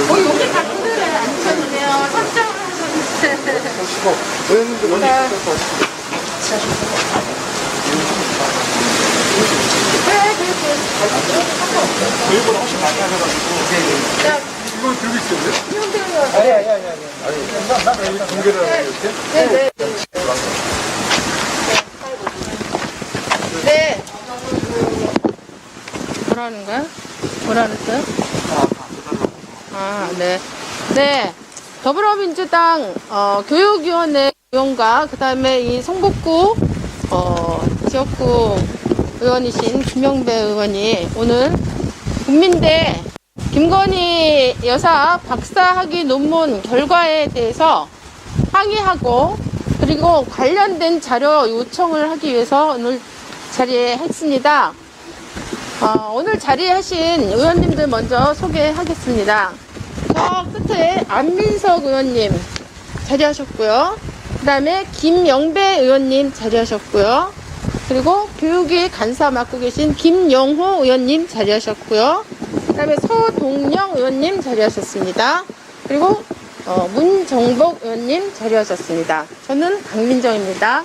여기 다 그대로 앉으셨네요. 선정을 하셨는데. 의원님들 먼저 저희보다 훨씬 많이 하셔가지고 이거 들고 있었는데? 아니 나 공개를 하고 이렇게? 네네. 네. 뭐라는 거야? 뭐라는 거야? 아, 네. 네. 더불어민주당 교육위원회 위원과 그다음에 이 성북구 지역구 의원이신 김영배 의원이 오늘 국민대 김건희 여사 박사학위 논문 결과에 대해서 항의하고 그리고 관련된 자료 요청을 하기 위해서 오늘 자리에 했습니다. 오늘 자리하신 의원님들 먼저 소개하겠습니다. 저 끝에 안민석 의원님 자리하셨고요. 그 다음에 김영배 의원님 자리하셨고요. 그리고 교육위 간사 맡고 계신 김영호 의원님 자리하셨고요. 그 다음에 서동영 의원님 자리하셨습니다. 그리고 문정복 의원님 자리하셨습니다. 저는 강민정입니다.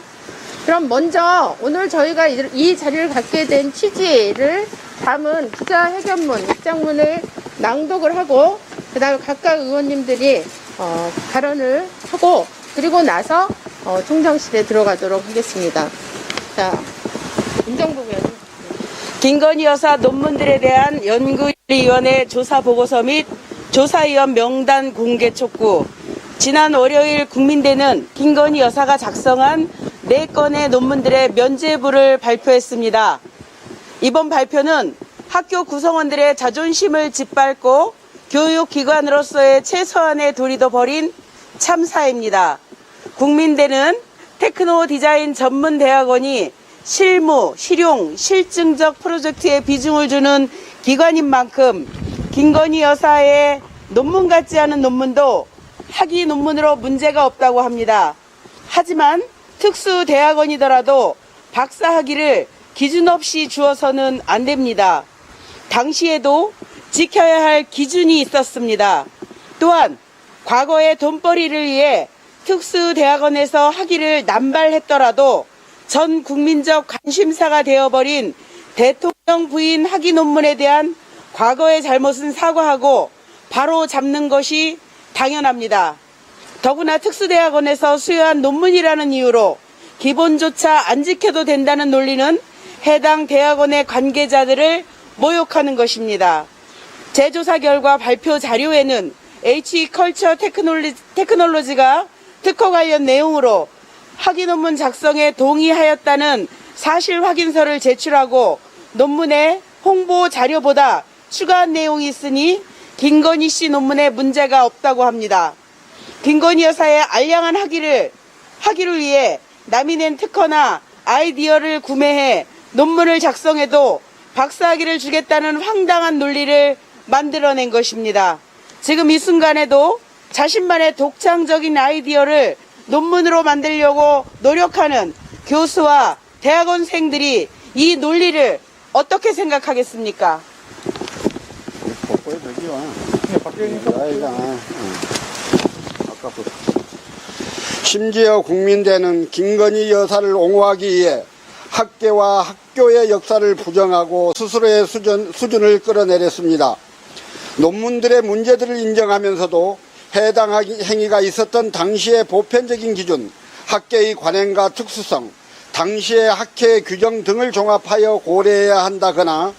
그럼 먼저 오늘 저희가 이 자리를 갖게 된 취지를 담은 기자회견문, 입장문을 낭독을 하고 그 다음에 각각 의원님들이 발언을 하고 그리고 나서 총장실에 들어가도록 하겠습니다. 자, 문정복 의원님. 김건희 여사 논문들에 대한 연구위원회 조사보고서 및 조사위원 명단 공개 촉구. 지난 월요일 국민대는 김건희 여사가 작성한 4건의 논문들의 면죄부를 발표했습니다. 이번 발표는 학교 구성원들의 자존심을 짓밟고 교육기관으로서의 최소한의 도리도 버린 참사입니다. 국민대는 테크노 디자인 전문 대학원이 실무, 실용, 실증적 프로젝트에 비중을 주는 기관인 만큼 김건희 여사의 논문 같지 않은 논문도 학위 논문으로 문제가 없다고 합니다. 하지만 특수 대학원이더라도 박사 학위를 기준 없이 주어서는 안 됩니다. 당시에도 지켜야 할 기준이 있었습니다. 또한 과거의 돈벌이를 위해 특수 대학원에서 학위를 남발했더라도 전 국민적 관심사가 되어버린 대통령 부인 학위 논문에 대한 과거의 잘못은 사과하고 바로 잡는 것이 당연합니다. 더구나 특수대학원에서 수여한 논문이라는 이유로 기본조차 안 지켜도 된다는 논리는 해당 대학원의 관계자들을 모욕하는 것입니다. 재조사 결과 발표 자료에는 H컬처 테크놀로지가 특허 관련 내용으로 학위 논문 작성에 동의하였다는 사실 확인서를 제출하고 논문의 홍보 자료보다 추가한 내용이 있으니 김건희 씨 논문에 문제가 없다고 합니다. 김건희 여사의 알량한 학위를 위해 남이 낸 특허나 아이디어를 구매해 논문을 작성해도 박사학위를 주겠다는 황당한 논리를 만들어낸 것입니다. 지금 이 순간에도 자신만의 독창적인 아이디어를 논문으로 만들려고 노력하는 교수와 대학원생들이 이 논리를 어떻게 생각하겠습니까? 심지어 국민대는 김건희 여사를 옹호하기 위해 학계와 학교의 역사를 부정하고 스스로의 수준을 끌어내렸습니다. 논문들의 문제들을 인정하면서도 해당 행위가 있었던 당시의 보편적인 기준, 학계의 관행과 특수성, 당시의 학회 규정 등을 종합하여 고려해야 한다거나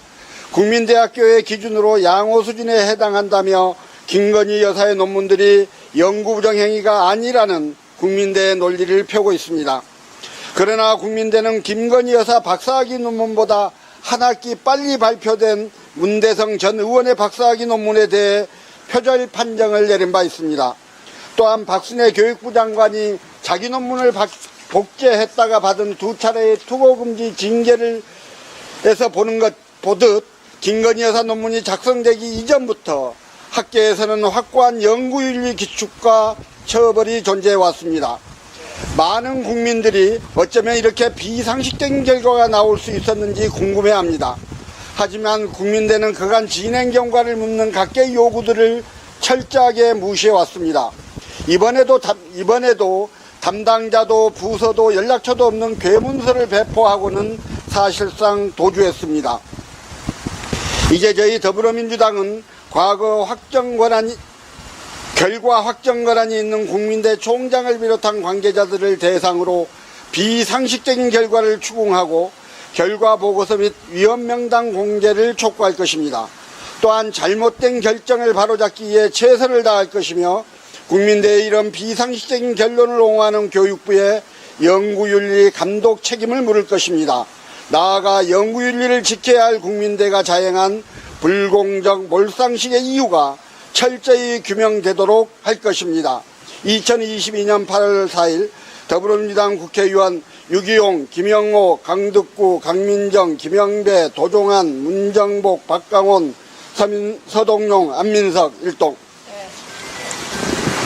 국민대학교의 기준으로 양호 수준에 해당한다며 김건희 여사의 논문들이 연구부정 행위가 아니라는 국민대의 논리를 펴고 있습니다. 그러나 국민대는 김건희 여사 박사학위 논문보다 한 학기 빨리 발표된 문대성 전 의원의 박사학위 논문에 대해 표절 판정을 내린 바 있습니다. 또한 박순애 교육부 장관이 자기 논문을 복제했다가 받은 2차례의 투고금지 징계를 해서 보듯 김건희 여사 논문이 작성되기 이전부터 학계에서는 확고한 연구윤리 기축과 처벌이 존재해 왔습니다. 많은 국민들이 어쩌면 이렇게 비상식적인 결과가 나올 수 있었는지 궁금해합니다. 하지만 국민대는 그간 진행 경과를 묻는 각계의 요구들을 철저하게 무시해왔습니다. 이번에도 담당자도 부서도 연락처도 없는 괴문서를 배포하고는 사실상 도주했습니다. 이제 저희 더불어민주당은 결과 확정 권한이 있는 국민대 총장을 비롯한 관계자들을 대상으로 비상식적인 결과를 추궁하고 결과 보고서 및 위원 명단 공개를 촉구할 것입니다. 또한 잘못된 결정을 바로잡기 위해 최선을 다할 것이며 국민대의 이런 비상식적인 결론을 옹호하는 교육부의 연구윤리 감독 책임을 물을 것입니다. 나아가 연구윤리를 지켜야 할 국민대가 자행한 불공정 몰상식의 이유가 철저히 규명되도록 할 것입니다. 2022년 8월 4일 더불어민주당 국회의원 유기용, 김영호, 강득구, 강민정, 김영배, 도종환, 문정복, 박강원, 서동용, 안민석, 일동. 네.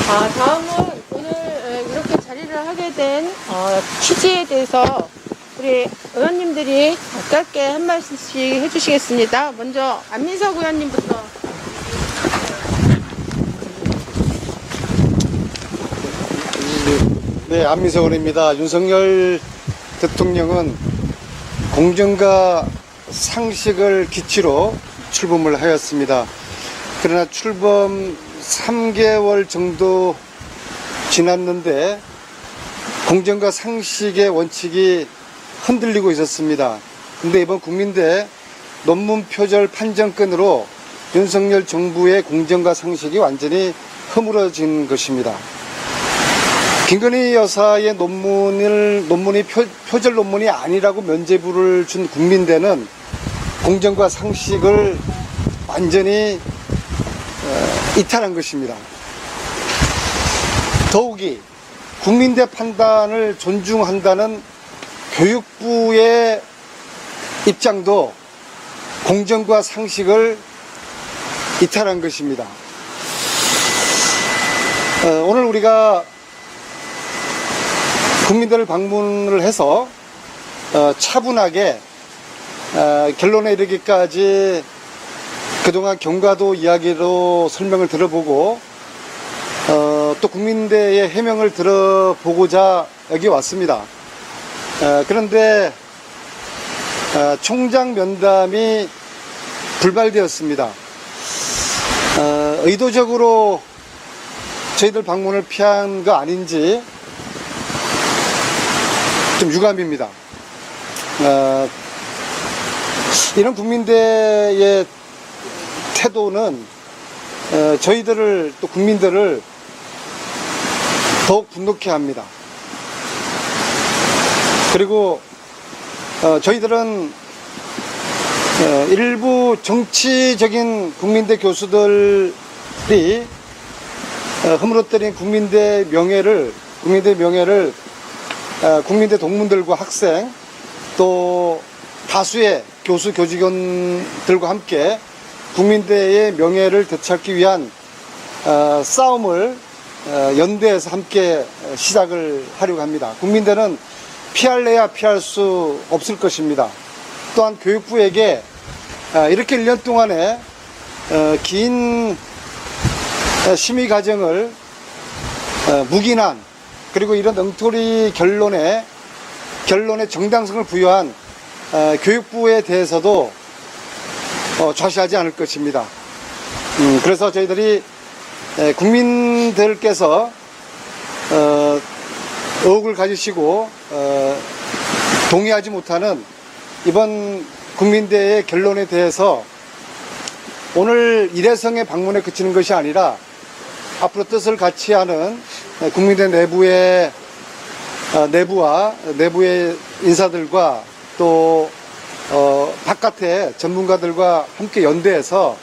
다음은 오늘 이렇게 자리를 하게 된 취지에 대해서 우리 의원님들이 짧게 한 말씀씩 해주시겠습니다. 먼저 안민석 의원님부터. 네, 안민석 의원입니다. 윤석열 대통령은 공정과 상식을 기치로 출범을 하였습니다. 그러나 출범 3개월 정도 지났는데 공정과 상식의 원칙이 흔들리고 있었습니다. 근데 이번 국민대 논문 표절 판정권으로 윤석열 정부의 공정과 상식이 완전히 허물어진 것입니다. 김건희 여사의 논문이 표절 논문이 아니라고 면죄부를 준 국민대는 공정과 상식을 완전히 이탈한 것입니다. 더욱이 국민대 판단을 존중한다는 교육부의 입장도 공정과 상식을 이탈한 것입니다. 오늘 우리가 국민대를 방문을 해서 차분하게 결론에 이르기까지 그동안 경과도 이야기로 설명을 들어보고 또 국민대의 해명을 들어보고자 여기 왔습니다. 그런데 총장 면담이 불발되었습니다. 의도적으로 저희들 방문을 피한 거 아닌지 좀 유감입니다. 이런 국민대의 태도는 저희들을 또 국민들을 더욱 분노케 합니다. 그리고 저희들은 일부 정치적인 국민대 교수들이 허물어뜨린 국민대 명예를 국민대 동문들과 학생 또 다수의 교수 교직원들과 함께 국민대의 명예를 되찾기 위한 싸움을 연대해서 함께 시작을 하려고 합니다. 국민대는 피할래야 피할 수 없을 것입니다. 또한 교육부에게 이렇게 1년 동안의 긴 심의 과정을 묵인한 그리고 이런 엉터리 결론에 정당성을 부여한 교육부에 대해서도 좌시하지 않을 것입니다. 그래서 저희들이 국민들께서 의혹을 가지시고 동의하지 못하는 이번 국민대의 결론에 대해서 오늘 일회성의 방문에 그치는 것이 아니라 앞으로 뜻을 같이 하는 국민대 내부와 내부의 인사들과 또 바깥의 전문가들과 함께 연대해서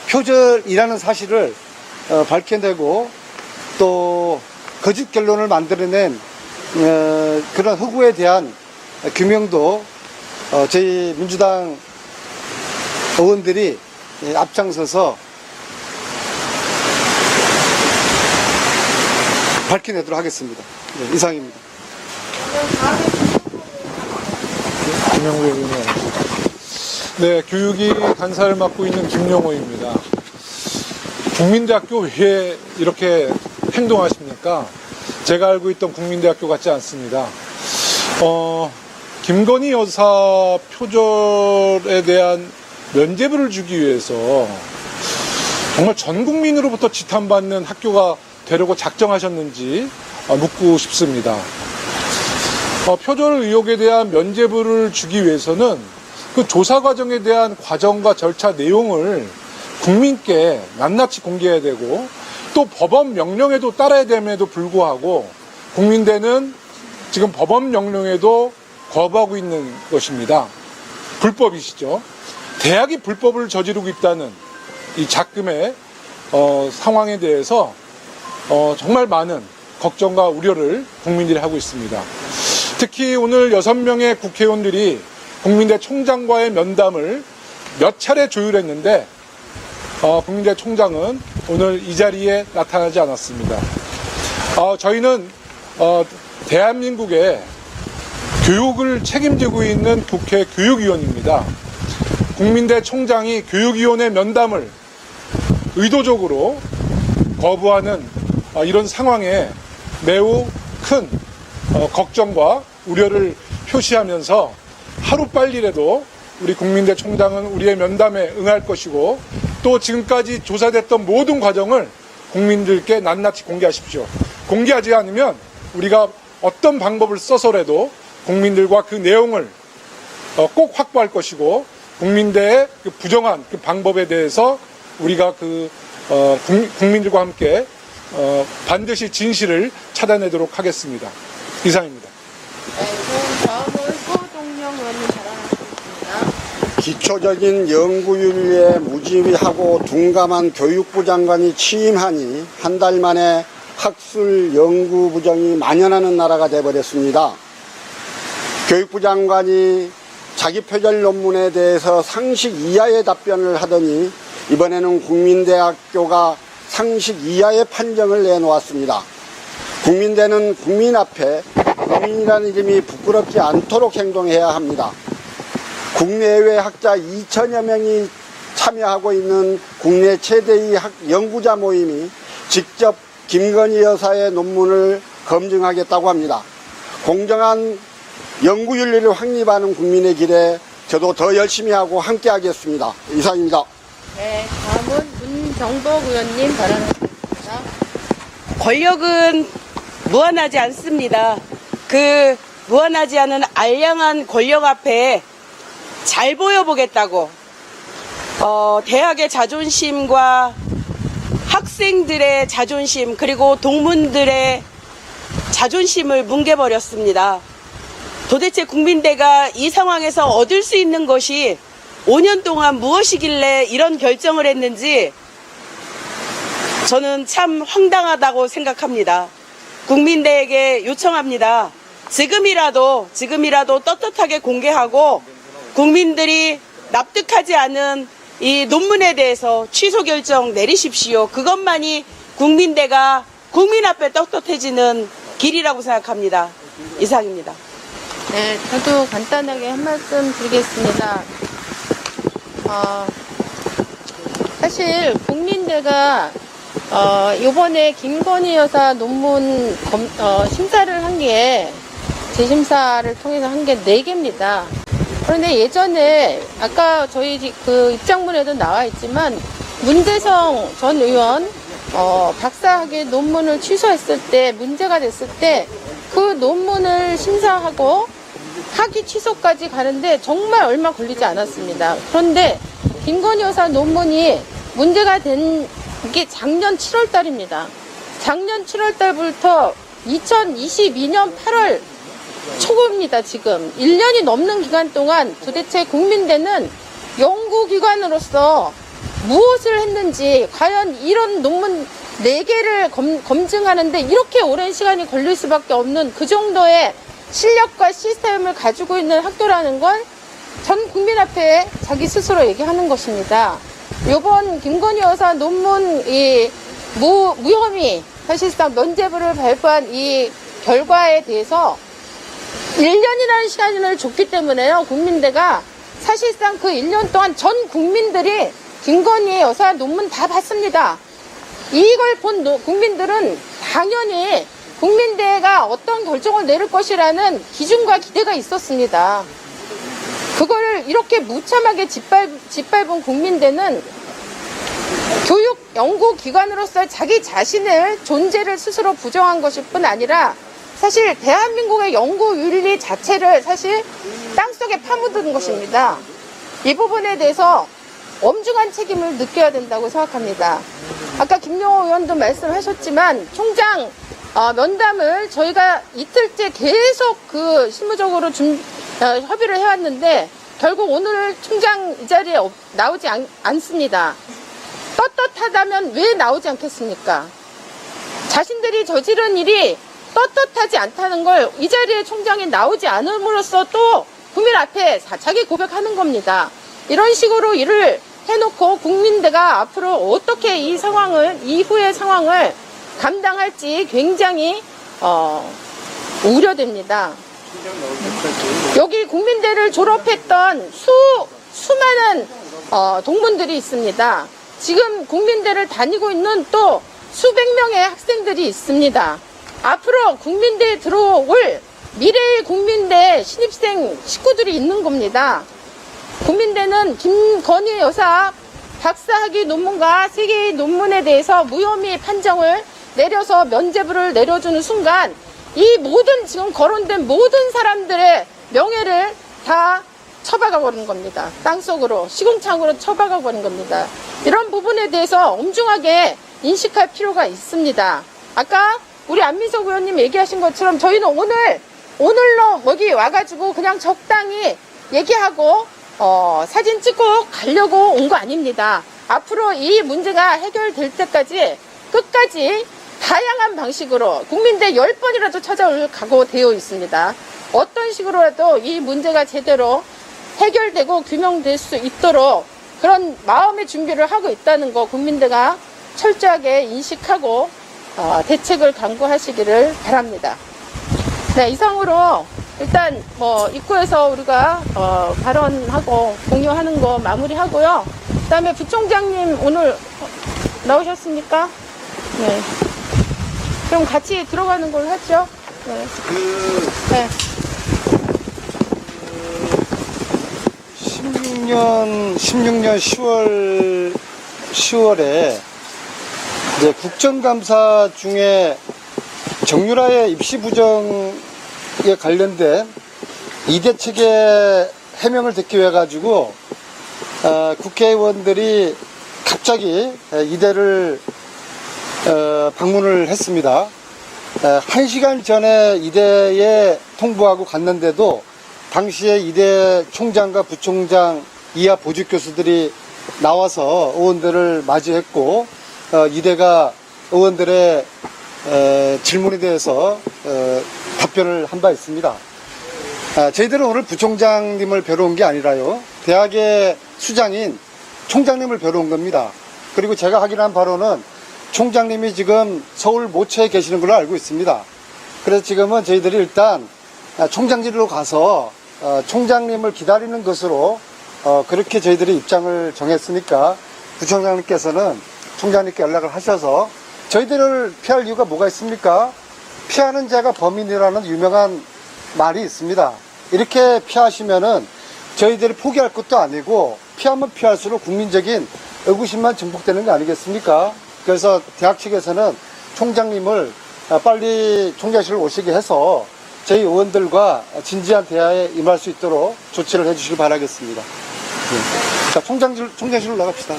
표절이라는 사실을 밝혀내고 또 거짓 결론을 만들어낸 그런 허구에 대한 규명도 저희 민주당 의원들이 앞장서서 밝혀내도록 하겠습니다. 네, 이상입니다. 김영호 의원입니다. 네, 교육이 간사를 맡고 있는 김영호입니다. 국민대학교 왜 이렇게 행동하십니까? 제가 알고 있던 국민대학교 같지 않습니다. 김건희 여사 표절에 대한 면죄부를 주기 위해서 정말 전 국민으로부터 지탄받는 학교가 되려고 작정하셨는지 묻고 싶습니다. 표절 의혹에 대한 면죄부를 주기 위해서는 그 조사 과정에 대한 과정과 절차 내용을 국민께 낱낱이 공개해야 되고 또 법원 명령에도 따라야 됨에도 불구하고 국민대는 지금 법원 명령에도 거부하고 있는 것입니다. 불법이시죠. 대학이 불법을 저지르고 있다는 이 작금의 상황에 대해서 정말 많은 걱정과 우려를 국민들이 하고 있습니다. 특히 오늘 6명의 국회의원들이 국민대 총장과의 면담을 몇 차례 조율했는데 국민대 총장은 오늘 이 자리에 나타나지 않았습니다. 저희는 대한민국의 교육을 책임지고 있는 국회 교육위원입니다. 국민대 총장이 교육위원회 면담을 의도적으로 거부하는 이런 상황에 매우 큰 걱정과 우려를 표시하면서 하루빨리라도 우리 국민대 총장은 우리의 면담에 응할 것이고 또 지금까지 조사됐던 모든 과정을 국민들께 낱낱이 공개하십시오. 공개하지 않으면 우리가 어떤 방법을 써서라도 국민들과 그 내용을 꼭 확보할 것이고 국민대의 그 부정한 그 방법에 대해서 우리가 국민들과 함께 반드시 진실을 찾아내도록 하겠습니다. 이상입니다. 네, 그럼 다음은 소동영 의원님 발언하시겠습니다. 기초적인 연구윤리에 무지하고 둔감한 교육부 장관이 취임하니 한 달 만에 학술 연구 부정이 만연하는 나라가 되어버렸습니다. 교육부 장관이 자기 표절 논문에 대해서 상식 이하의 답변을 하더니 이번에는 국민대학교가 상식 이하의 판정을 내놓았습니다. 국민대는 국민 앞에 국민이라는 이름이 부끄럽지 않도록 행동해야 합니다. 국내외 학자 2천여 명이 참여하고 있는 국내 최대의 연구자 모임이 직접 김건희 여사의 논문을 검증하겠다고 합니다. 공정한 연구윤리를 확립하는 국민의 길에 저도 더 열심히 하고 함께 하겠습니다. 이상입니다. 네, 다음은 문정복 의원님 발언하시겠습니다. 권력은 무한하지 않습니다. 그 무한하지 않은 알량한 권력 앞에 잘 보여보겠다고 대학의 자존심과 학생들의 자존심 그리고 동문들의 자존심을 뭉개버렸습니다. 도대체 국민대가 이 상황에서 얻을 수 있는 것이 5년 동안 무엇이길래 이런 결정을 했는지 저는 참 황당하다고 생각합니다. 국민대에게 요청합니다. 지금이라도 떳떳하게 공개하고 국민들이 납득하지 않은 이 논문에 대해서 취소 결정 내리십시오. 그것만이 국민대가 국민 앞에 떳떳해지는 길이라고 생각합니다. 이상입니다. 네, 저도 간단하게 한 말씀 드리겠습니다. 사실 국민대가 이번에 김건희 여사 논문 심사를 한 게 재심사를 통해서 한 게 4개입니다. 그런데 예전에 아까 저희 그 입장문에도 나와 있지만 문재성 전 의원 박사학위 논문을 취소했을 때 문제가 됐을 때 그 논문을 심사하고 학위 취소까지 가는데 정말 얼마 걸리지 않았습니다. 그런데 김건희 여사 논문이 문제가 된 게 작년 7월 달입니다. 작년 7월 달부터 2022년 8월 초입니다. 지금 1년이 넘는 기간 동안 도대체 국민대는 연구기관으로서 무엇을 했는지 과연 이런 논문 4개를 검증하는데 이렇게 오랜 시간이 걸릴 수밖에 없는 그 정도의 실력과 시스템을 가지고 있는 학교라는 걸 전 국민 앞에 자기 스스로 얘기하는 것입니다. 이번 김건희 여사 논문 무혐의 사실상 면죄부를 발부한 이 결과에 대해서 1년이라는 시간을 줬기 때문에요. 국민대가 사실상 그 1년 동안 전 국민들이 김건희 여사 논문 다 봤습니다. 이걸 본 국민들은 당연히 국민대가 어떤 결정을 내릴 것이라는 기준과 기대가 있었습니다. 그걸 이렇게 무참하게 짓밟은 국민대는 교육 연구기관으로서 자기 자신의 존재를 스스로 부정한 것일 뿐 아니라 사실 대한민국의 연구 윤리 자체를 사실 땅속에 파묻은 것입니다. 이 부분에 대해서 엄중한 책임을 느껴야 된다고 생각합니다. 아까 김용호 의원도 말씀하셨지만 총장 면담을 저희가 이틀째 계속 그 실무적으로 협의를 해왔는데 결국 오늘 총장 이 자리에 나오지 않습니다. 떳떳하다면 왜 나오지 않겠습니까? 자신들이 저지른 일이 떳떳하지 않다는 걸 이 자리에 총장이 나오지 않음으로써 또 국민 앞에 자기 고백하는 겁니다. 이런 식으로 일을 해놓고 국민대가 앞으로 어떻게 이후의 상황을 감당할지 굉장히 우려됩니다. 여기 국민대를 졸업했던 수많은 동문들이 있습니다. 지금 국민대를 다니고 있는 또 수백 명의 학생들이 있습니다. 앞으로 국민대에 들어올 미래의 국민대 신입생 식구들이 있는 겁니다. 국민대는 김건희 여사 박사학위 논문과 3개의 논문에 대해서 무혐의 판정을 내려서 면죄부를 내려주는 순간 이 모든 지금 거론된 모든 사람들의 명예를 다 처박아 버린 겁니다. 땅속으로 시궁창으로 처박아 버린 겁니다. 이런 부분에 대해서 엄중하게 인식할 필요가 있습니다. 아까 우리 안민석 의원님 얘기하신 것처럼 저희는 오늘로 여기 와가지고 그냥 적당히 얘기하고 사진 찍고 가려고 온 거 아닙니다. 앞으로 이 문제가 해결될 때까지 끝까지 다양한 방식으로 국민대 10번이라도 찾아올 각오 되어 있습니다. 어떤 식으로라도 이 문제가 제대로 해결되고 규명될 수 있도록 그런 마음의 준비를 하고 있다는 거 국민대가 철저하게 인식하고 대책을 강구하시기를 바랍니다. 네, 이상으로 일단 입구에서 우리가 발언하고 공유하는 거 마무리하고요. 그다음에 부총장님 오늘 나오셨습니까? 네. 그럼 같이 들어가는 걸로 하죠. 네. 네. 16년 10월에 이제 국정감사 중에 정유라의 입시 부정에 관련된 이대측의 해명을 듣기 위해 가지고 국회의원들이 갑자기 이대를 방문을 했습니다. 1시간 전에 이대에 통보하고 갔는데도 당시에 이대 총장과 부총장 이하 보직 교수들이 나와서 의원들을 맞이했고 이대가 의원들의 질문에 대해서 답변을 한 바 있습니다. 저희들은 오늘 부총장님을 뵈러 온 게 아니라요, 대학의 수장인 총장님을 뵈러 온 겁니다. 그리고 제가 확인한 바로는 총장님이 지금 서울 모처에 계시는 걸로 알고 있습니다. 그래서 지금은 저희들이 일단 총장실로 가서 총장님을 기다리는 것으로 그렇게 저희들이 입장을 정했으니까 부총장님께서는 총장님께 연락을 하셔서 저희들을 피할 이유가 뭐가 있습니까? 피하는 자가 범인이라는 유명한 말이 있습니다. 이렇게 피하시면은 저희들이 포기할 것도 아니고 피하면 피할수록 국민적인 의구심만 증폭되는 거 아니겠습니까? 그래서 대학 측에서는 총장님을 빨리 총장실로 오시게 해서 저희 의원들과 진지한 대화에 임할 수 있도록 조치를 해주시길 바라겠습니다. 네. 자, 총장실로 나갑시다.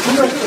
총장실